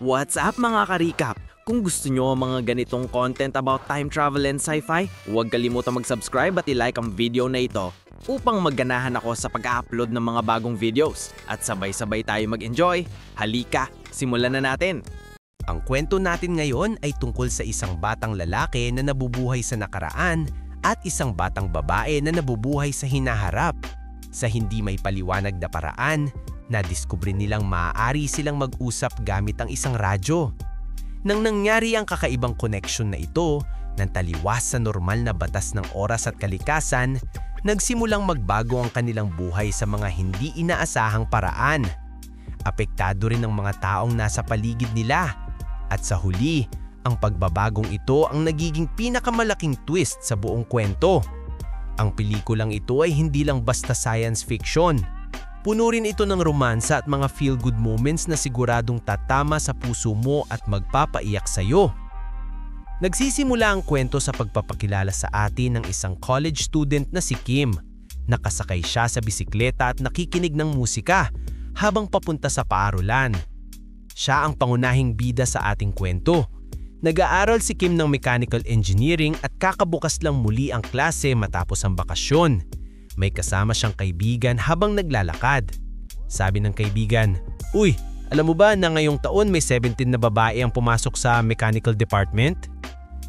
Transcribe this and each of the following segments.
What's up mga ka-recap? Kung gusto nyo ang mga ganitong content about time travel and sci-fi, huwag kalimutan mag-subscribe at i-like ang video na ito upang magganahan ako sa pag-upload ng mga bagong videos at sabay-sabay tayo mag-enjoy. Halika, simulan na natin! Ang kwento natin ngayon ay tungkol sa isang batang lalaki na nabubuhay sa nakaraan at isang batang babae na nabubuhay sa hinaharap. Sa hindi may paliwanag na paraan, nadiskubre nilang maaari silang mag-usap gamit ang isang radyo. Nang nangyari ang kakaibang connection na ito, ng taliwas sa normal na batas ng oras at kalikasan, nagsimulang magbago ang kanilang buhay sa mga hindi inaasahang paraan. Apektado rin ang mga taong nasa paligid nila. At sa huli, ang pagbabagong ito ang nagiging pinakamalaking twist sa buong kwento. Ang pelikulang ito ay hindi lang basta science fiction. Puno rin ito ng romansa at mga feel-good moments na siguradong tatama sa puso mo at magpapaiyak sa'yo. Nagsisimula ang kwento sa pagpapakilala sa atin ng isang college student na si Kim. Nakasakay siya sa bisikleta at nakikinig ng musika habang papunta sa paaralan. Siya ang pangunahing bida sa ating kwento. Nag-aaral si Kim ng mechanical engineering at kakabukas lang muli ang klase matapos ang bakasyon. May kasama siyang kaibigan habang naglalakad. Sabi ng kaibigan, "Uy, alam mo ba na ngayong taon may 17 na babae ang pumasok sa mechanical department?"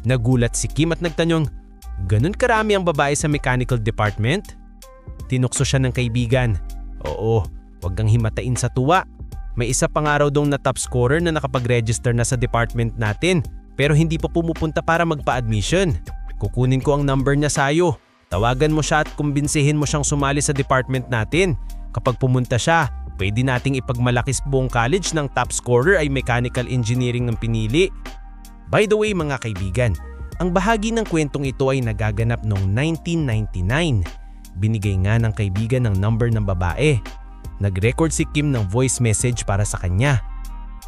Nagulat si Kim at nagtanong, "Ganun karami ang babae sa mechanical department?" Tinukso siya ng kaibigan, "Oo, wag kang himatain sa tuwa. May isa pang araw dong na top scorer na nakapag-register na sa department natin pero hindi pa pumupunta para magpa-admission. Kukunin ko ang number niya sa'yo. Tawagan mo siya at kumbinsihin mo siyang sumali sa department natin. Kapag pumunta siya, pwede nating ipagmalakis buong college ng top scorer ay mechanical engineering ng pinili." By the way mga kaibigan, ang bahagi ng kwentong ito ay nagaganap noong 1999. Binigay nga ng kaibigan ng number ng babae. Nag-record si Kim ng voice message para sa kanya.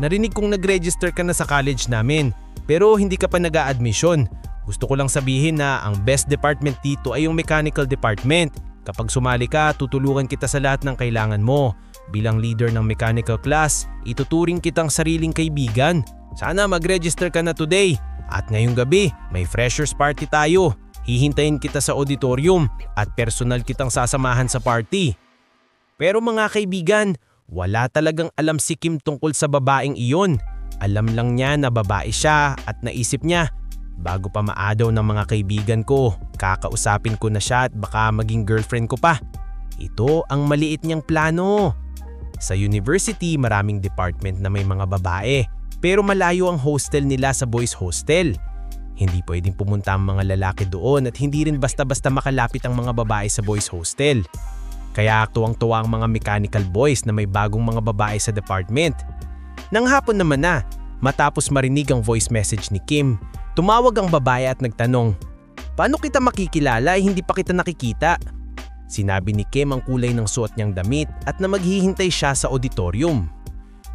"Narinig kong nag-register ka na sa college namin, pero hindi ka pa nag-a-admission. Gusto ko lang sabihin na ang best department dito ay yung mechanical department. Kapag sumali ka, tutulungan kita sa lahat ng kailangan mo. Bilang leader ng mechanical class, ituturing kitang sariling kaibigan. Sana mag-register ka na today. At ngayong gabi, may freshers party tayo. Hihintayin kita sa auditorium at personal kitang sasamahan sa party." Pero mga kaibigan, wala talagang alam si Kim tungkol sa babaeng iyon. Alam lang niya na babae siya at naisip niya, bago pa maadaw ng mga kaibigan ko, kakausapin ko na siya at baka maging girlfriend ko pa. Ito ang maliit niyang plano. Sa university, maraming department na may mga babae, pero malayo ang hostel nila sa boys hostel. Hindi pwedeng pumunta ang mga lalaki doon at hindi rin basta-basta makalapit ang mga babae sa boys hostel. Kaya tuwang-tuwa ang mga mechanical boys na may bagong mga babae sa department. Nang hapon naman na, matapos marinig ang voice message ni Kim, tumawag ang babae at nagtanong, "Paano kita makikilala? Hindi pa kita nakikita." Sinabi ni Kim ang kulay ng suot niyang damit at na maghihintay siya sa auditorium.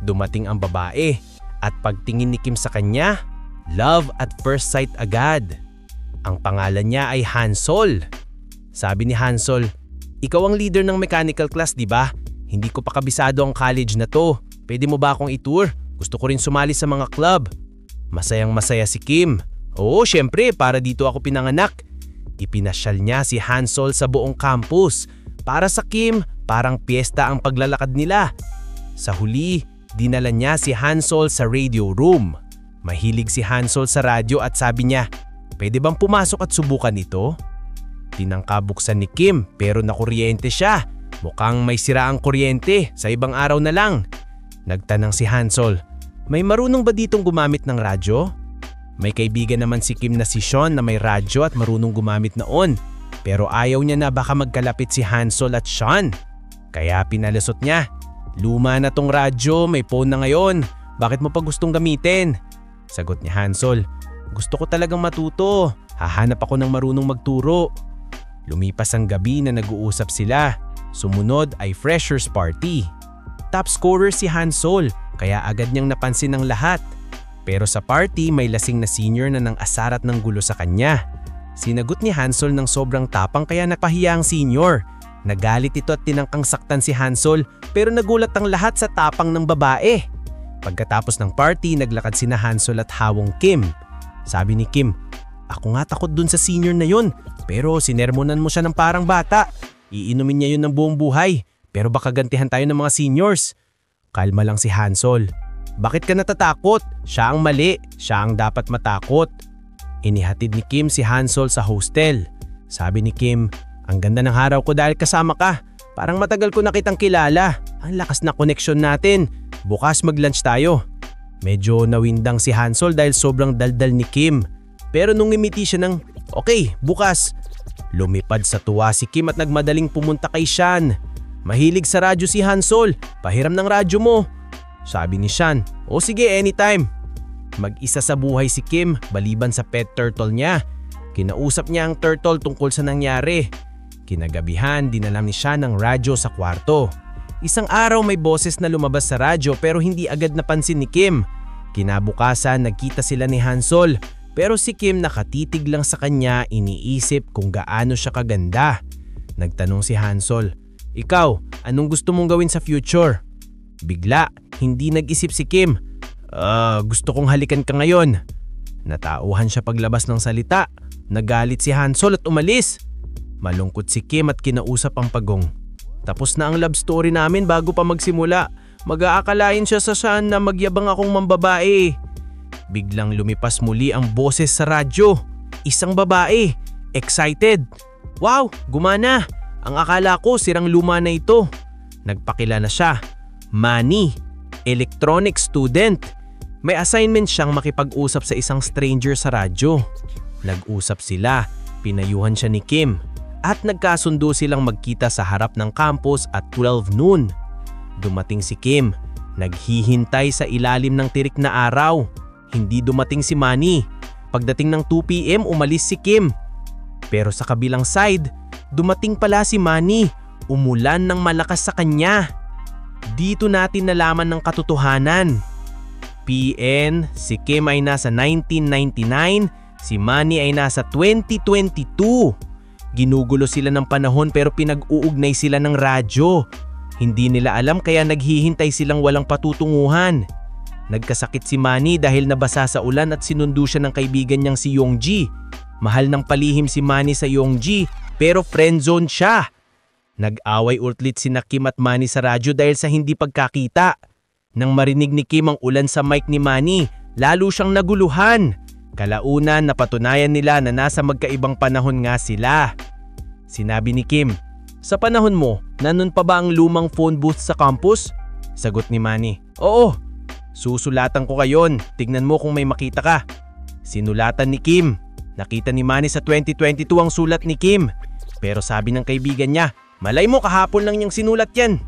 Dumating ang babae at pagtingin ni Kim sa kanya, love at first sight agad. Ang pangalan niya ay Hansol. Sabi ni Hansol, "Ikaw ang leader ng mechanical class, di ba? Hindi ko pa kabisado ang college na to. Pwede mo ba akong itour? Gusto ko rin sumali sa mga club." Masayang masaya si Kim. "Oo, syempre, para dito ako pinanganak." Ipinasyal niya si Hansol sa buong campus. Para sa Kim, parang piyesta ang paglalakad nila. Sa huli, dinala niya si Hansol sa radio room. Mahilig si Hansol sa radyo at sabi niya, "Pwede bang pumasok at subukan ito?" Tinangka buksan ni Kim pero nakuryente siya. Mukhang may sira ang kuryente, sa ibang araw na lang. Nagtanong si Hansol, "May marunong ba ditong gumamit ng radyo?" May kaibigan naman si Kim na si Sean na may radyo at marunong gumamit noon. Pero ayaw niya na baka magkalapit si Hansol at Sean. Kaya pinalusot niya, "Luma na tong radyo, may phone na ngayon. Bakit mo pa gustong gamitin?" Sagot ni Hansol, "Gusto ko talagang matuto. Hahanap ako ng marunong magturo." Lumipas ang gabi na nag-uusap sila. Sumunod ay freshers party. Top scorer si Hansol, kaya agad niyang napansin ng lahat. Pero sa party may lasing na senior na nang asarat ng gulo sa kanya. Sinagot ni Hansol ng sobrang tapang kaya napahiya ang senior. Nagalit ito at tinangkang saktan si Hansol pero nagulat ang lahat sa tapang ng babae. Pagkatapos ng party, naglakad sina Hansol at Hawong Kim. Sabi ni Kim, "Ako nga takot dun sa senior na yun, pero sinermonan mo siya ng parang bata. Iinumin niya yun ng buong buhay, pero baka gantihan tayo ng mga seniors." Kalma lang si Hansol. "Bakit ka natatakot? Siya ang mali, siya ang dapat matakot." Inihatid ni Kim si Hansol sa hostel. Sabi ni Kim, "Ang ganda ng araw ko dahil kasama ka. Parang matagal ko na kitang kilala. Ang lakas na koneksyon natin. Bukas mag-lunch tayo." Medyo nawindang si Hansol dahil sobrang daldal ni Kim. Pero nung ngumiti siya ng, "Okay, bukas." Lumipad sa tuwa si Kim at nagmadaling pumunta kay Shan. "Mahilig sa radyo si Hansol. Pahiram ng radyo mo." Sabi ni Shan, "O sige, anytime." Mag-isa sa buhay si Kim baliban sa pet turtle niya. Kinausap niya ang turtle tungkol sa nangyari. Kinagabihan, dinalam ni Shan ang radyo sa kwarto. Isang araw may boses na lumabas sa radyo pero hindi agad napansin ni Kim. Kinabukasan, nagkita sila ni Hansol pero si Kim nakatitig lang sa kanya, iniisip kung gaano siya kaganda. Nagtanong si Hansol, "Ikaw, anong gusto mong gawin sa future?" Bigla, hindi nag-isip si Kim. Gusto kong halikan ka ngayon." Natauhan siya paglabas ng salita. Nagalit si Hansol at umalis. Malungkot si Kim at kinausap ang pagong. "Tapos na ang love story namin bago pa magsimula. Mag-aakalain siya sa Shan na magyabang akong mambabae." Biglang lumipas muli ang boses sa radyo. Isang babae. Excited. "Wow, gumana. Ang akala ko sirang luma na ito." Nagpakilala siya. Manny, electronic student. May assignment siyang makipag-usap sa isang stranger sa radyo. Nag-usap sila, pinayuhan siya ni Kim, at nagkasundo silang magkita sa harap ng campus at 12 noon. Dumating si Kim, naghihintay sa ilalim ng tirik na araw. Hindi dumating si Manny. Pagdating ng 2 PM, umalis si Kim. Pero sa kabilang side, dumating pala si Manny. Umulan ng malakas sa kanya. Dito natin nalaman ng katotohanan. PN, si Kim ay nasa 1999, si Manny ay nasa 2022. Ginugulo sila ng panahon pero pinag-uugnay sila ng radyo. Hindi nila alam kaya naghihintay silang walang patutunguhan. Nagkasakit si Manny dahil nabasa sa ulan at sinundo siya ng kaibigan niyang si Yongji. Mahal ng palihim si Manny sa Yongji pero friendzone siya. Nag-away ulit sina Kim at Manny sa radyo dahil sa hindi pagkakita. Nang marinig ni Kim ang ulan sa mic ni Manny, lalo siyang naguluhan. Kalaunan napatunayan nila na nasa magkaibang panahon nga sila. Sinabi ni Kim, "Sa panahon mo, nandun pa ba ang lumang phone booth sa campus?" Sagot ni Manny, "Oo, susulatan ko kayon, tignan mo kung may makita ka." Sinulatan ni Kim. Nakita ni Manny sa 2022 ang sulat ni Kim. Pero sabi ng kaibigan niya, "Malay mo kahapon lang niyang sinulat yan."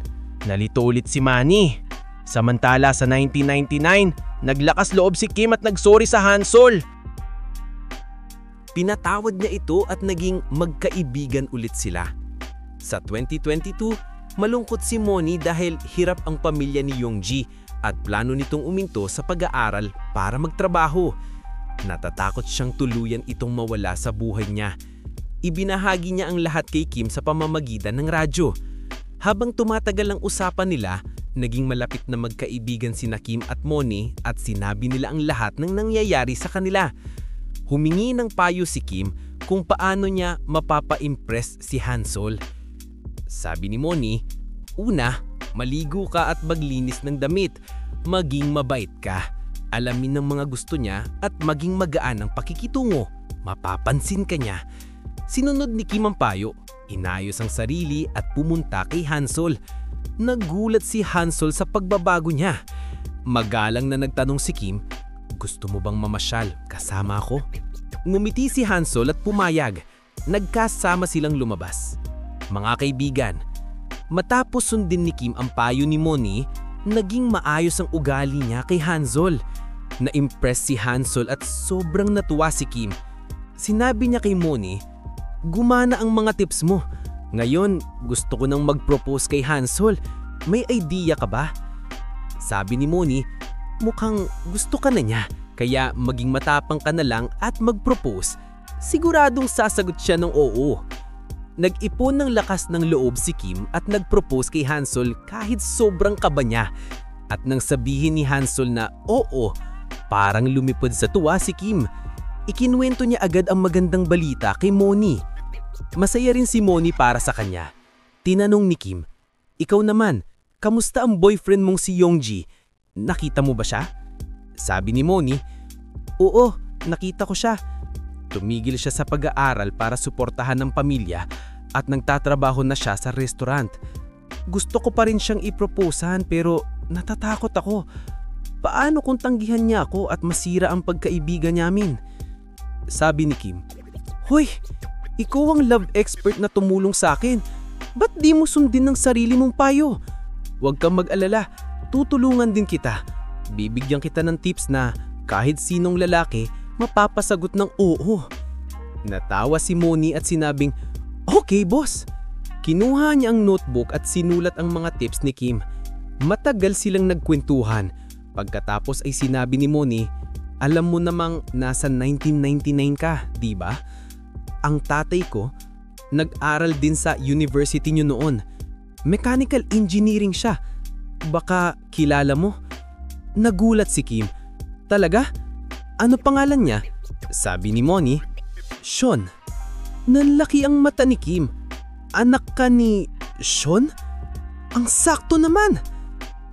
Nalito ulit si Manny. Samantala sa 1999, naglakas loob si Kim at nagsorry sa Hansol. Pinatawad niya ito at naging magkaibigan ulit sila. Sa 2022, malungkot si Moni dahil hirap ang pamilya ni Yongji at plano nitong uminto sa pag-aaral para magtrabaho. Natatakot siyang tuluyan itong mawala sa buhay niya. Ibinahagi niya ang lahat kay Kim sa pamamagitan ng radyo. Habang tumatagal ang usapan nila, naging malapit na magkaibigan sina Kim at Moni at sinabi nila ang lahat ng nangyayari sa kanila. Humingi ng payo si Kim kung paano niya mapapa-impress si Hansol. Sabi ni Moni, "Una, maligo ka at maglinis ng damit. Maging mabait ka. Alamin ng mga gusto niya at maging magaan ang pakikitungo. Mapapansin ka niya." Sinunod ni Kim ang payo, inayos ang sarili at pumunta kay Hansol. Nagulat si Hansol sa pagbabago niya. Magalang na nagtanong si Kim, "Gusto mo bang mamasyal kasama ako?" Ngumiti si Hansol at pumayag. Nagkasama silang lumabas. Mga kaibigan, matapos sundin ni Kim ang payo ni Moni, naging maayos ang ugali niya kay Hansol. Na-impress si Hansol at sobrang natuwa si Kim. Sinabi niya kay Moni, "Gumana ang mga tips mo. Ngayon, gusto ko nang mag-propose kay Hansol. May idea ka ba?" Sabi ni Moni, "Mukhang gusto ka na niya, kaya maging matapang ka na lang at mag-propose. Siguradong sasagot siya ng oo." Nag-ipon ng lakas ng loob si Kim at nag-propose kay Hansol kahit sobrang kaba niya. At nang sabihin ni Hansol na oo, parang lumipad sa tuwa si Kim. Ikinuwento niya agad ang magandang balita kay Moni. Masaya rin si Moni para sa kanya. Tinanong ni Kim, "Ikaw naman, kamusta ang boyfriend mong si Yongji? Nakita mo ba siya?" Sabi ni Moni, "Oo, nakita ko siya. Tumigil siya sa pag-aaral para suportahan ng pamilya at nagtatrabaho na siya sa restaurant. Gusto ko pa rin siyang iproposahan pero natatakot ako. Paano kung tanggihan niya ako at masira ang pagkaibigan namin?" Sabi ni Kim, "Hoy, ikaw ang love expert na tumulong sa akin. Ba't di mo sundin ng sarili mong payo? Huwag kang mag-alala, tutulungan din kita. Bibigyan kita ng tips na kahit sinong lalaki mapapasagot ng oo." Natawa si Moni at sinabing, "Okay, boss." Kinuha niya ang notebook at sinulat ang mga tips ni Kim. Matagal silang nagkwentuhan. Pagkatapos ay sinabi ni Moni, "Alam mo namang nasa 1999 ka, di ba? Ang tatay ko, nag-aral din sa university niyo noon. Mechanical engineering siya. Baka kilala mo?" Nagulat si Kim. "Talaga? Ano pangalan niya?" Sabi ni Moni, "Sean." Nanlaki ang mata ni Kim. "Anak ka ni Sean? Ang sakto naman!"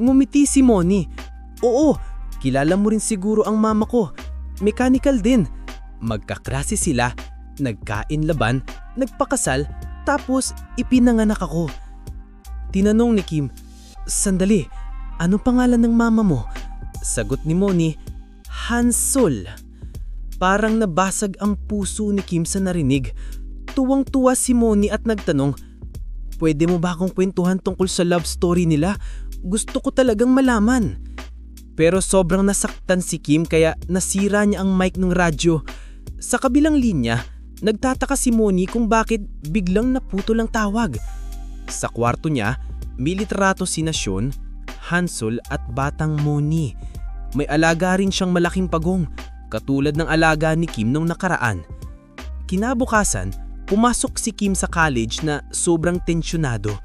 Ngumiti si Moni. "Oo, kilala mo rin siguro ang mama ko. Mechanical din. Magkaklase sila, nagkain laban, nagpakasal, tapos ipinanganak ako." Tinanong ni Kim, "Sandali, ano pangalan ng mama mo?" Sagot ni Moni, "Hansol." Parang nabasag ang puso ni Kim sa narinig. Tuwang-tuwa si Moni at nagtanong, "Pwede mo ba akong kwentuhan tungkol sa love story nila? Gusto ko talagang malaman." Pero sobrang nasaktan si Kim kaya nasira niya ang mic ng radyo. Sa kabilang linya, nagtataka si Moni kung bakit biglang naputol ang tawag. Sa kwarto niya, may litrato sina Sean, Hansol at batang Moni. May alaga rin siyang malaking pagong, katulad ng alaga ni Kim nung nakaraan. Kinabukasan, pumasok si Kim sa college na sobrang tensyonado.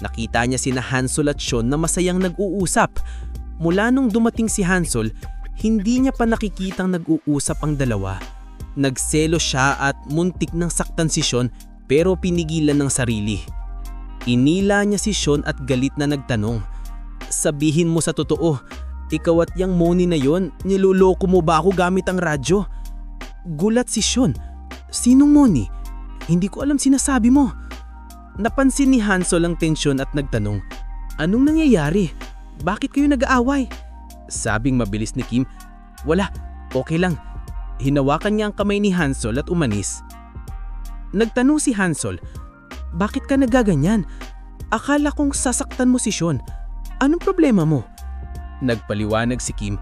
Nakita niya sina Hansol at Sean na masayang nag-uusap. Mula nung dumating si Hansol, hindi niya pa nakikitang nag-uusap ang dalawa. Nagselo siya at muntik nang saktan si Sean pero pinigilan ng sarili. Inila niya si Sean at galit na nagtanong, "Sabihin mo sa totoo, ikaw at yang Moni na yon, niloloko mo ba ako gamit ang radyo?" Gulat si Sean. "Sinong Moni? Hindi ko alam sinasabi mo." Napansin ni Hansol ang tensyon at nagtanong, "Anong nangyayari? Bakit kayo nag-aaway?" Sabing mabilis ni Kim, "Wala, okay lang." Hinawakan niya ang kamay ni Hansol at umanis. Nagtanong si Hansol, "Bakit ka nagaganyan? Akala kong sasaktan mo si Sean. Anong problema mo?" Nagpaliwanag si Kim,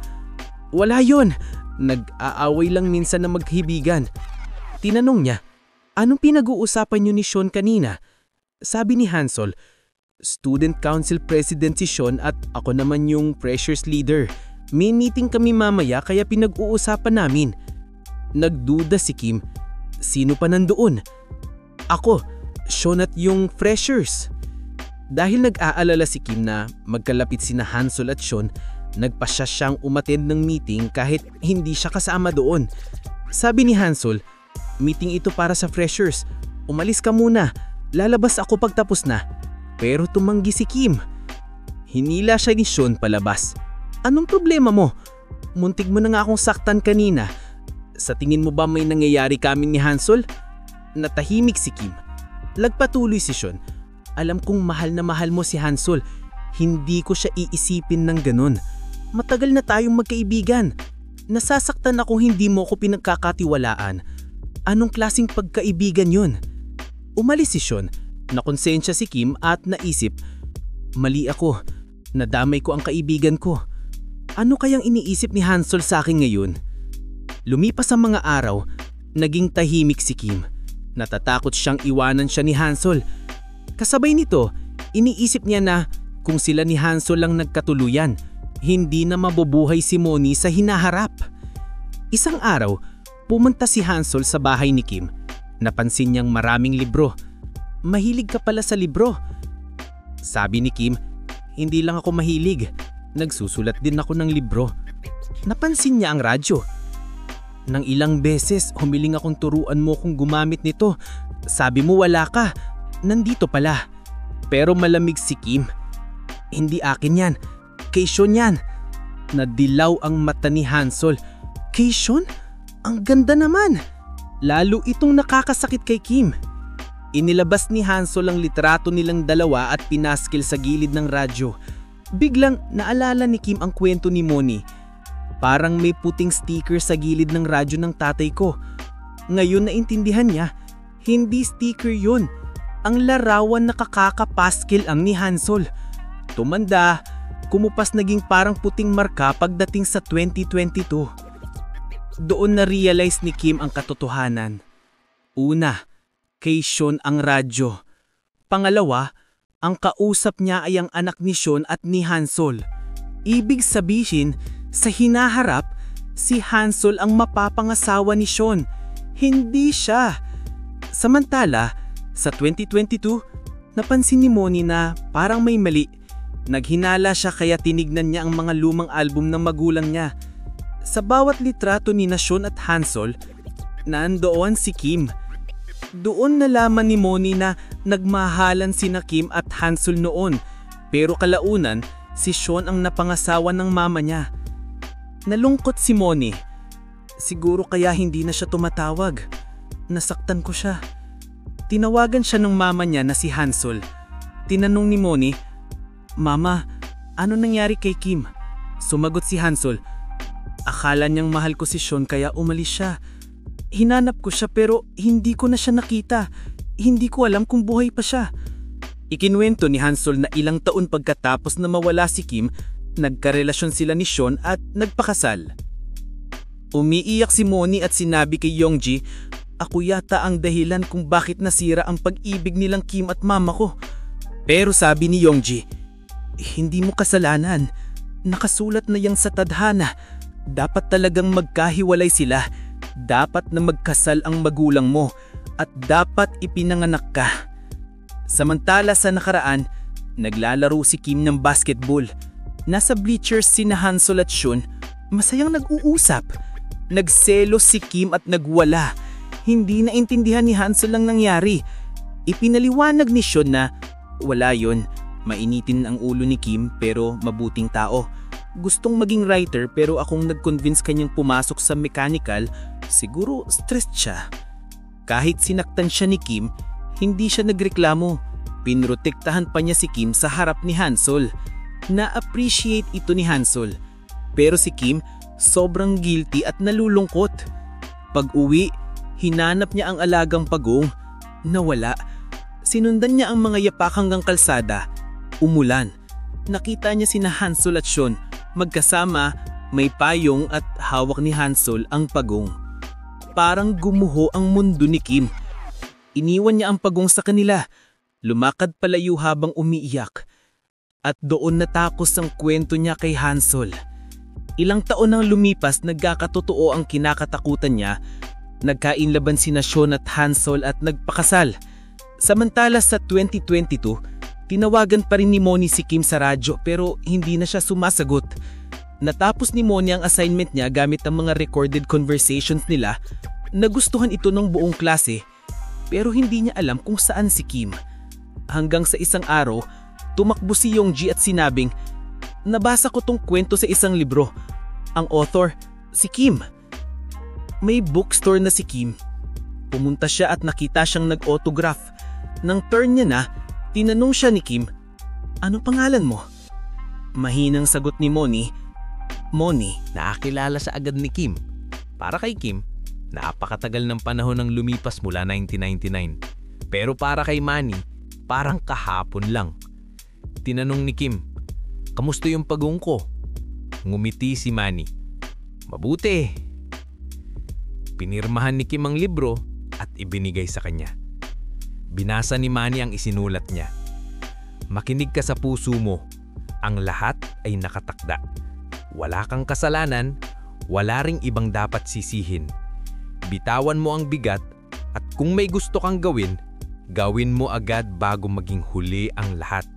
"Wala yon. Nag-aaway lang minsan na maghibigan." Tinanong niya, "Anong pinag-uusapan niyo ni Sean kanina?" Sabi ni Hansol, "Student Council President si Sean at ako naman yung Freshers Leader. May meeting kami mamaya kaya pinag-uusapan namin." Nagduda si Kim, "Sino pa nandoon?" "Ako, Sean at yung Freshers." Dahil nag-aalala si Kim na magkalapit sina Hansol at Sean, nagpasya siyang umattend ng meeting kahit hindi siya kasama doon. Sabi ni Hansol, "Meeting ito para sa Freshers. Umalis ka muna. Lalabas ako pagtapos na." Pero tumanggi si Kim. Hinila siya ni Sean palabas. "Anong problema mo? Muntik mo na nga akong saktan kanina. Sa tingin mo ba may nangyayari kami ni Hansol?" Natahimik si Kim. Lagpatuloy si Sean, "Alam kong mahal na mahal mo si Hansol. Hindi ko siya iisipin ng ganun. Matagal na tayong magkaibigan. Nasasaktan ako hindi mo ko pinagkakatiwalaan. Anong klaseng pagkaibigan yun?" Umalis si Sean. Nakonsensya si Kim at naisip, "Mali ako. Nadamay ko ang kaibigan ko. Ano kayang iniisip ni Hansol sa akin ngayon?" Lumipas ang mga araw, naging tahimik si Kim. Natatakot siyang iwanan siya ni Hansol. Kasabay nito, iniisip niya na kung sila ni Hansol lang nagkatuluyan, hindi na mabubuhay si Moni sa hinaharap. Isang araw, pumunta si Hansol sa bahay ni Kim. Napansin niyang maraming libro. "Mahilig ka pala sa libro." Sabi ni Kim, "Hindi lang ako mahilig. Nagsusulat din ako ng libro. Napansin niya ang radyo. Nang ilang beses, humiling akong turuan mo kung gumamit nito. Sabi mo wala ka. Nandito pala. Pero malamig si Kim. Hindi akin yan. Kay Sean yan. Nadilaw ang mata ni Hansol. Kay Sean? Ang ganda naman. Lalo itong nakakasakit kay Kim. Inilabas ni Hansol ang litrato nilang dalawa at pinaskil sa gilid ng radyo. Biglang naalala ni Kim ang kwento ni Moni. Parang may puting sticker sa gilid ng radyo ng tatay ko. Ngayon naintindihan niya, hindi sticker yun. Ang larawan na kakakapaskil ang ni Hansol. Tumanda, kumupas naging parang puting marka pagdating sa 2022. Doon na-realize ni Kim ang katotohanan. Una, kay Sean ang radyo. Pangalawa, ang kausap niya ay ang anak ni Sean at ni Hansol. Ibig sabihin, sa hinaharap, si Hansol ang mapapangasawa ni Sean. Hindi siya. Samantala, sa 2022, napansin ni Moni na parang may mali. Naghinala siya kaya tinignan niya ang mga lumang album ng magulang niya. Sa bawat litrato ni Sean at Hansol, nandoon si Kim. Doon nalaman ni Moni na nagmahalan sina Kim at Hansol noon, pero kalaunan si Sean ang napangasawa ng mama niya. Nalungkot si Moni. Siguro kaya hindi na siya tumatawag. Nasaktan ko siya. Tinawagan siya ng mama niya na si Hansol. Tinanong ni Moni, "Mama, ano nangyari kay Kim?" Sumagot si Hansol, "Akala niyang mahal ko si Sean kaya umalis siya. Hinanap ko siya pero hindi ko na siya nakita. Hindi ko alam kung buhay pa siya." Ikinuwento ni Hansol na ilang taon pagkatapos na mawala si Kim, nagkarelasyon sila ni Sean at nagpakasal. Umiiyak si Moni at sinabi kay Yongji, "Ako yata ang dahilan kung bakit nasira ang pag-ibig nilang Kim at mama ko." Pero sabi ni Yongji, "Hindi mo kasalanan. Nakasulat na yang sa tadhana. Dapat talagang magkahiwalay sila. Dapat na magkasal ang magulang mo at dapat ipinanganak ka." Samantala sa nakaraan, naglalaro si Kim ng basketball. Nasa bleachers sina Hansol at Sean, masayang nag-uusap. Nagselos si Kim at nagwala. Hindi naintindihan ni Hansol ang nangyari. Ipinaliwanag ni Sean na wala yon. Mainitin ang ulo ni Kim pero mabuting tao. Gustong maging writer pero akong nag-convince kanyang pumasok sa mechanical, siguro stressed siya. Kahit sinaktan siya ni Kim, hindi siya nagreklamo. Pinrotektahan pa niya si Kim sa harap ni Hansol. Na-appreciate ito ni Hansol. Pero si Kim, sobrang guilty at nalulungkot. Pag-uwi, hinanap niya ang alagang pagong. Nawala. Sinundan niya ang mga yapak hanggang kalsada. Umulan. Nakita niya sina Hansol at Sean. Magkasama, may payong at hawak ni Hansol ang pagong. Parang gumuho ang mundo ni Kim. Iniwan niya ang pagong sa kanila. Lumakad palayo habang umiiyak. At doon natapos ang kwento niya kay Hansol. Ilang taon nang lumipas, nagkakatotoo ang kinakatakutan niya. Nagkainlaban sina Sean at Hansol at nagpakasal. Samantala sa 2022, tinawagan pa rin ni Moni si Kim sa radyo pero hindi na siya sumasagot. Natapos ni Moni ang assignment niya gamit ang mga recorded conversations nila. Nagustuhan ito ng buong klase pero hindi niya alam kung saan si Kim. Hanggang sa isang araw, tumakbo si Yongji at sinabing, "Nabasa ko tong kwento sa isang libro. Ang author, si Kim." May bookstore na si Kim. Pumunta siya at nakita siyang nag-autograph. Nang turn niya na, tinanong siya ni Kim, "Ano pangalan mo?" Mahinang sagot ni Moni, "Moni." Nakakilala sa agad ni Kim. Para kay Kim, napakatagal ng panahon ng lumipas mula 1999. Pero para kay Manny, parang kahapon lang. Tinanong ni Kim, "Kamusta yung pagong ko?" Ngumiti si Manny, "Mabuti." Pinirmahan ni Kim ang libro at ibinigay sa kanya. Binasa ni Manny ang isinulat niya. "Makinig ka sa puso mo. Ang lahat ay nakatakda. Wala kang kasalanan, wala ring ibang dapat sisihin. Bitawan mo ang bigat at kung may gusto kang gawin, gawin mo agad bago maging huli ang lahat."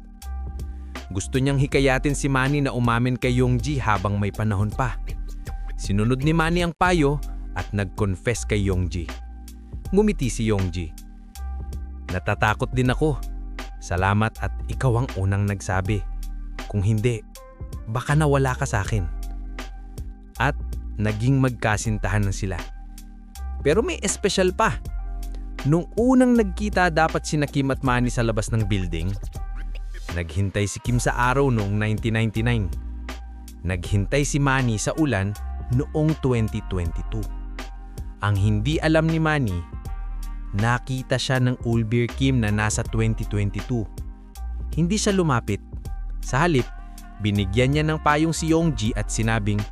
Gusto niyang hikayatin si Manny na umamin kay Yongji habang may panahon pa. Sinunod ni Manny ang payo at nag-confess kay Yongji. Ngumiti si Yongji. Natatakot din ako. Salamat at ikaw ang unang nagsabi. Kung hindi, baka nawala ka sa akin. At naging magkasintahan na sila. Pero may espesyal pa. Nung unang nagkita dapat sina Kim at Manny sa labas ng building, naghintay si Kim sa araw noong 1999. Naghintay si Manny sa ulan noong 2022. Ang hindi alam ni Manny, nakita siya ng Ulbir Kim na nasa 2022. Hindi siya lumapit. Sa halip, binigyan niya ng payong si Yongji at sinabing,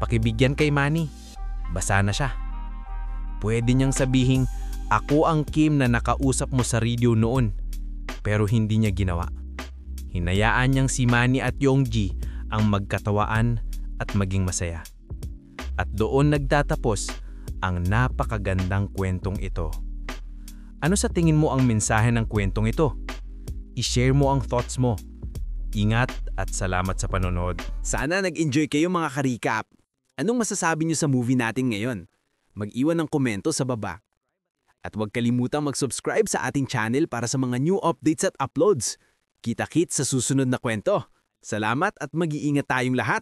"Pakibigyan kay Manny, basa na siya." Pwede niyang sabihing, "Ako ang Kim na nakausap mo sa radio noon." Pero hindi niya ginawa. Hinayaan niyang si Manny at Yongji ang magkatawaan at maging masaya. At doon nagtatapos ang napakagandang kwentong ito. Ano sa tingin mo ang mensahe ng kwentong ito? I-share mo ang thoughts mo. Ingat at salamat sa panonood. Sana nag-enjoy kayo mga ka-recap. Anong masasabi niyo sa movie natin ngayon? Mag-iwan ng komento sa baba. At huwag kalimutang mag-subscribe sa ating channel para sa mga new updates at uploads. Kita-kits sa susunod na kwento. Salamat at mag-iingat tayong lahat.